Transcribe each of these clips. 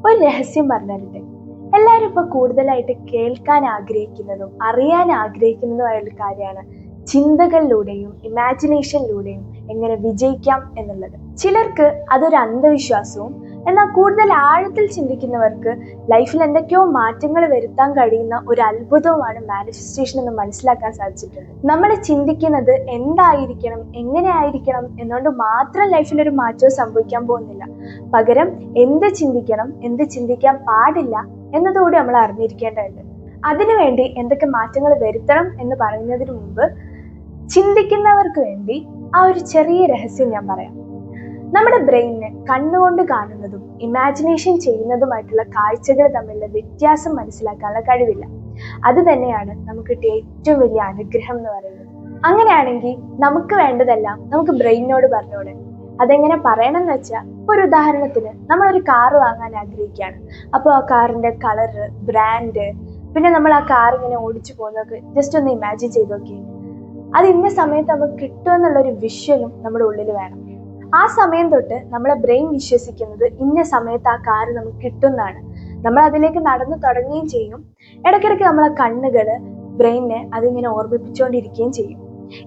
ഒരു രഹസ്യം പറഞ്ഞിട്ടുണ്ട്. എല്ലാവരും ഇപ്പൊ കൂടുതലായിട്ട് കേൾക്കാൻ ആഗ്രഹിക്കുന്നതും അറിയാൻ ആഗ്രഹിക്കുന്നതുമായ ഒരു കാര്യമാണ് ചിന്തകളിലൂടെയും ഇമാജിനേഷനിലൂടെയും എങ്ങനെ വിജയിക്കാം എന്നുള്ളത്. ചിലർക്ക് അതൊരു അന്ധവിശ്വാസവും, എന്നാൽ കൂടുതൽ ആഴത്തിൽ ചിന്തിക്കുന്നവർക്ക് ലൈഫിൽ എന്തൊക്കെയോ മാറ്റങ്ങൾ വരുത്താൻ കഴിയുന്ന ഒരു അത്ഭുതവുമാണ് മാനിഫെസ്റ്റേഷൻ എന്ന് മനസ്സിലാക്കാൻ സാധിച്ചിട്ടുണ്ട്. നമ്മൾ ചിന്തിക്കുന്നത് എന്തായിരിക്കണം, എങ്ങനെ ആയിരിക്കണം എന്നുകൊണ്ട് മാത്രം ലൈഫിൽ ഒരു മാറ്റവും സംഭവിക്കാൻ പോകുന്നില്ല. പകരം എന്ത് ചിന്തിക്കണം, എന്ത് ചിന്തിക്കാൻ പാടില്ല എന്നതുകൂടി നമ്മൾ അറിഞ്ഞിരിക്കേണ്ടതുണ്ട്. അതിനുവേണ്ടി എന്തൊക്കെ മാറ്റങ്ങൾ വരുത്തണം എന്ന് പറയുന്നതിന് മുമ്പ് ചിന്തിക്കുന്നവർക്ക് വേണ്ടി ആ ഒരു ചെറിയ രഹസ്യം ഞാൻ പറയാം. നമ്മുടെ ബ്രെയിനിന് കണ്ണുകൊണ്ട് കാണുന്നതും ഇമാജിനേഷൻ ചെയ്യുന്നതുമായിട്ടുള്ള കാഴ്ചകൾ തമ്മിലുള്ള വ്യത്യാസം മനസ്സിലാക്കാനുള്ള കഴിവില്ല. അത് തന്നെയാണ് നമുക്ക് കിട്ടിയ ഏറ്റവും വലിയ അനുഗ്രഹം എന്ന് പറയുന്നത്. അങ്ങനെയാണെങ്കിൽ നമുക്ക് വേണ്ടതെല്ലാം നമുക്ക് ബ്രെയിനിനോട് പറഞ്ഞോടെ. അതെങ്ങനെ പറയണം എന്ന് വെച്ചാൽ, ഒരു ഉദാഹരണത്തിന് നമ്മളൊരു കാറ് വാങ്ങാൻ ആഗ്രഹിക്കുകയാണ്. അപ്പോൾ ആ കാറിന്റെ കളറ്, ബ്രാൻഡ്, പിന്നെ നമ്മൾ ആ കാർ ഇങ്ങനെ ഓടിച്ചു പോകുന്നതൊക്കെ ജസ്റ്റ് ഒന്ന് ഇമാജിൻ ചെയ്ത് നോക്കി. അത് ഇന്ന സമയത്ത് നമുക്ക് കിട്ടുമെന്നുള്ളൊരു വിഷ്വലും നമ്മുടെ ഉള്ളിൽ വേണം. ആ സമയം തൊട്ട് നമ്മളെ ബ്രെയിൻ വിശ്വസിക്കുന്നത് ഇന്ന സമയത്ത് ആ കാറ് നമുക്ക് കിട്ടുന്നതാണ്. നമ്മൾ അതിലേക്ക് നടന്നു തുടങ്ങുകയും ചെയ്യും. ഇടയ്ക്കിടയ്ക്ക് നമ്മളെ കണ്ണുകൾ ബ്രെയിനിനെ അതിങ്ങനെ ഓർമ്മിപ്പിച്ചുകൊണ്ടിരിക്കുകയും ചെയ്യും.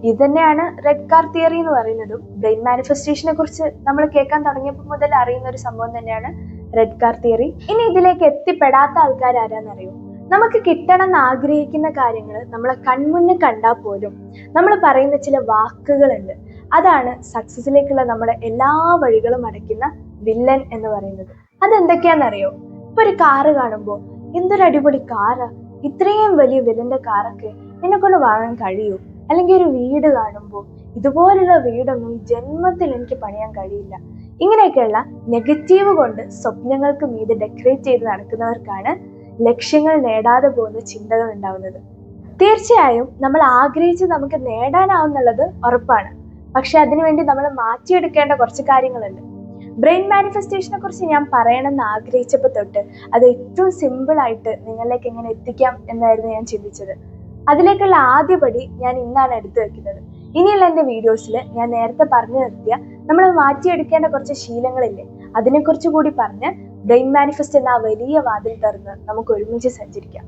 ഇത് തന്നെയാണ് റെഡ് കാർ തിയറി എന്ന് പറയുന്നതും. ബ്രെയിൻ മാനിഫെസ്റ്റേഷനെ കുറിച്ച് നമ്മൾ കേൾക്കാൻ തുടങ്ങിയപ്പോൾ മുതൽ അറിയുന്ന ഒരു സംഭവം തന്നെയാണ് റെഡ് കാർ തിയറി. ഇനി ഇതിലേക്ക് എത്തിപ്പെടാത്ത ആൾക്കാർ ആരാന്നറിയോ? നമുക്ക് കിട്ടണം എന്ന് ആഗ്രഹിക്കുന്ന കാര്യങ്ങൾ നമ്മളെ കൺമുന്നിൽ കണ്ടാൽ പോലും നമ്മൾ പറയുന്ന ചില വാക്കുകളുണ്ട്. അതാണ് സക്സസിലേക്കുള്ള നമ്മുടെ എല്ലാ വഴികളും അടയ്ക്കുന്ന വില്ലൻ എന്ന് പറയുന്നത്. അതെന്തൊക്കെയാണെന്നറിയോ? ഇപ്പൊ ഒരു കാറ് കാണുമ്പോൾ എന്തൊരു അടിപൊളി കാറാ, ഇത്രയും വലിയ വില്ലന്റെ കാറൊക്കെ എന്നെ കൊണ്ട് വാങ്ങാൻ കഴിയൂ? അല്ലെങ്കിൽ ഒരു വീട് കാണുമ്പോൾ ഇതുപോലുള്ള വീടൊന്നും ജന്മത്തിൽ എനിക്ക് പണിയാൻ കഴിയില്ല. ഇങ്ങനെയൊക്കെയുള്ള നെഗറ്റീവ് കൊണ്ട് സ്വപ്നങ്ങൾക്ക് മീതെ ഡെക്കറേറ്റ് ചെയ്ത് നടക്കുന്നവർക്കാണ് ലക്ഷ്യങ്ങൾ നേടാതെ പോകുന്ന ചിന്തകൾ ഉണ്ടാവുന്നത്. തീർച്ചയായും നമ്മൾ ആഗ്രഹിച്ച് നമുക്ക് നേടാനാവുന്നുള്ളത് ഉറപ്പാണ്. പക്ഷെ അതിനുവേണ്ടി നമ്മൾ മാറ്റിയെടുക്കേണ്ട കുറച്ച് കാര്യങ്ങളുണ്ട്. ബ്രെയിൻ മാനിഫെസ്റ്റേഷനെ കുറിച്ച് ഞാൻ പറയണമെന്ന് ആഗ്രഹിച്ചപ്പോൾ തൊട്ട് അത് ഏറ്റവും സിമ്പിളായിട്ട് നിങ്ങളിലേക്ക് എങ്ങനെ എത്തിക്കാം എന്നായിരുന്നു ഞാൻ ചിന്തിച്ചത്. അതിലേക്കുള്ള ആദ്യപടി ഞാൻ ഇന്നാണ് എടുത്തു വെക്കുന്നത്. ഇനിയുള്ള എൻ്റെ വീഡിയോസിൽ ഞാൻ നേരത്തെ പറഞ്ഞു നിർത്തിയ നമ്മൾ മാറ്റിയെടുക്കേണ്ട കുറച്ച് ശീലങ്ങളില്ലേ, അതിനെക്കുറിച്ച് കൂടി പറഞ്ഞ് ബ്രെയിൻ മാനിഫെസ്റ്റ് എന്ന ആ വലിയ വാതിൽ തുറന്ന് നമുക്ക് ഒരുമിച്ച് സഞ്ചരിക്കാം.